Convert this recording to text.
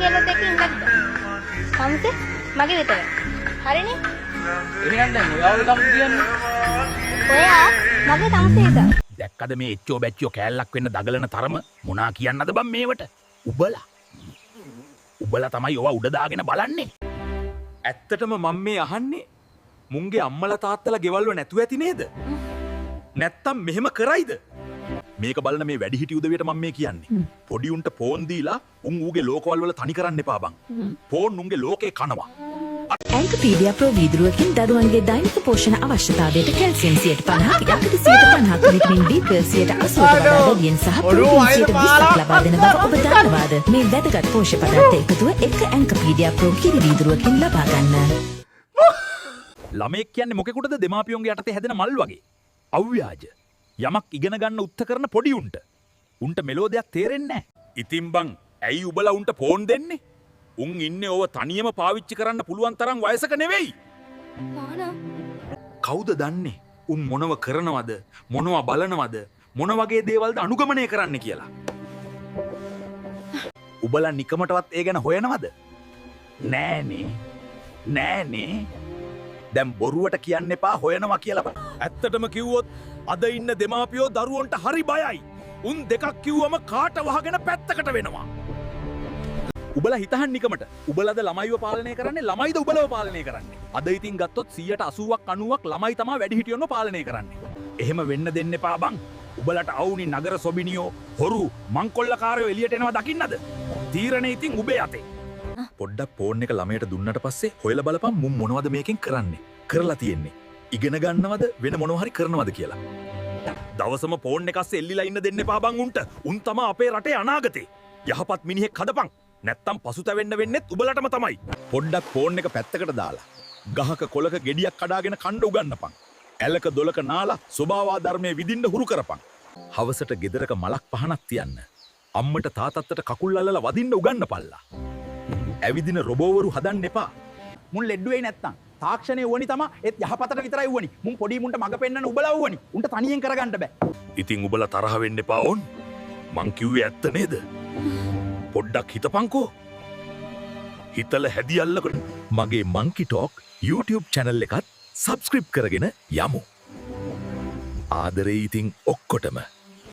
කෙල්ලත් එක්ක ඉන්නද? සම්සේ මගේ විතර. හරිනේ? එහෙනම් දැන් ඔයාව කවුද කියන්නේ? ඔයා මගේ සම්සේද? දැක්කද මේ එච්චෝ බැච්චෝ කෑල්ලක් වෙන්න දගලන තරම මොනා කියන්නද බං මේවට? උබලා තමයි ඔවා උඩ දාගෙන බලන්නේ. ඇත්තටම මම මේ අහන්නේ මුන්ගේ අම්මලා තාත්තලා ගෙවල්ව නැතුව ඇති නේද? නැත්තම් මෙහෙම කරයිද? මේක බලන මේ වැඩිහිටි උදවියට මම මේ කියන්නේ. පොඩි උන්ට ෆෝන් දීලා උන් ඌගේ ලෝකවල වල තනි කරන්න එපා බං. ෆෝන් උන්ගේ ලෝකේ කනවා. ඇන්කපීඩියා ප්‍රෝ වීදුරුවකින් දරුවන්ගේ දෛනික පෝෂණ අවශ්‍යතාවයට කැල්සියම් 50%, යකඩ 50%, විටමින් D 80% වඩා වැඩියෙන් සහ ප්‍රෝටීන් 20% ලබා දෙන බව ඔබ දන්නවාද? මේ වැදගත් පෝෂ්‍ය පදාර්ථ එකතුව එක ඇන්කපීඩියා ප්‍රෝ කිරි වීදුරුවකින් ලබා ගන්න. ළමයෙක් කියන්නේ මොකෙකුටද දෙමාපියොන්ගේ යටතේ හැදෙන මල් වගේ. අව්‍යාජ. යමක් ඉගෙන ගන්න උත්සාහ කරන පොඩි උන්ට මෙලෝ දෙයක් තේරෙන්නේ නැහැ. ඉතින් බං ඇයි උබලා උන්ට ෆෝන් දෙන්නේ? උන් ඉන්නේ ඕව තනියම පාවිච්චි කරන්න පුළුවන් තරම් වයසක නෙවෙයි. කවුද දන්නේ උන් මොනව කරනවද, මොනව බලනවද, මොන වගේ දේවල්ද අනුගමනය කරන්න කියලා? උබලා නිකමටවත් ඒ ගැන හොයනවද? නෑනේ. දැන් බොරුවට කියන්න එපා හොයනවා කියලා බං. ඇත්තටම කිව්වොත් අද ඉන්න දෙමාපියෝ දරුවන්ට හරි බයයි. උන් දෙකක් කිව්වම කාට වහගෙන පැත්තකට වෙනවා. උබලා හිතහන් නිකමට උබලද ළමයිව පාලනය කරන්නේ, ළමයිද උබලව පාලනය කරන්නේ? අද ඉතින් ගත්තොත් 80%ක් 90ක් ළමයි තමයි වැඩිහිටියොන්ව පාලනය කරන්නේ. එහෙම වෙන්න දෙන්න එපා බං. උබලට අවුනි නගර සොබිනියෝ, හොරු, මංකොල්ලකාරයෝ එළියට එනවා දකින්නද? තීරණේ ඉතින් උබේ අතේ. පොඩ්ඩක් ෆෝන් එක ළමයට දුන්නට පස්සේ හොයලා බලපන් මුන් මොනවද මේකෙන් කරන්නේ, කරලා තියෙන්නේ, ඉගෙන ගන්නවද වෙන මොනව හරි කරනවද කියලා. දවසම ෆෝන් එක අස්සේ එල්ලිලා ඉන්න දෙන්න එපා බං උන්ට. උන් තමයි අපේ රටේ අනාගතේ. යහපත් මිනිහෙක් හදපන්. නැත්තම් පසුතැවෙන්න වෙන්නෙත් උබලටම තමයි. පොඩ්ඩක් ෆෝන් එක පැත්තකට දාලා ගහක කොලක ගෙඩියක් කඩාගෙන කණ්ඩ උගන්නපන්. ඇලක දොලක නාලා ස්වභාවාධර්මයේ විදින්න හුරු කරපන්. හවසට ගෙදරක මලක් පහනක් තියන්න. අම්මට තාත්තට කකුල් අල්ලලා වදින්න උගන්නපල්ලා. ඇවිදින රොබෝවරු හදන්න එපා. මුන් ලෙඩ්ඩු වෙයි නැත්තම් තාක්ෂණය ඕනි තමයි. ඒත් යහපතට විතරයි ඕනි. මුන් පොඩි මුන්ට මග පෙන්නන්න උබලා ඕනි. උන්ට තනියෙන් කරගන්න බෑ. ඉතින් උබලා තරහ වෙන්න එපා ඕන්. මං කිව්වේ ඇත්ත නේද? පොඩ්ඩක් හිතපන්කෝ. හිතල හැදියල්ලකට මගේ මංකි ටෝක් YouTube channel එකත් subscribe කරගෙන යමු. ආදරේ ඉතින් ඔක්කොටම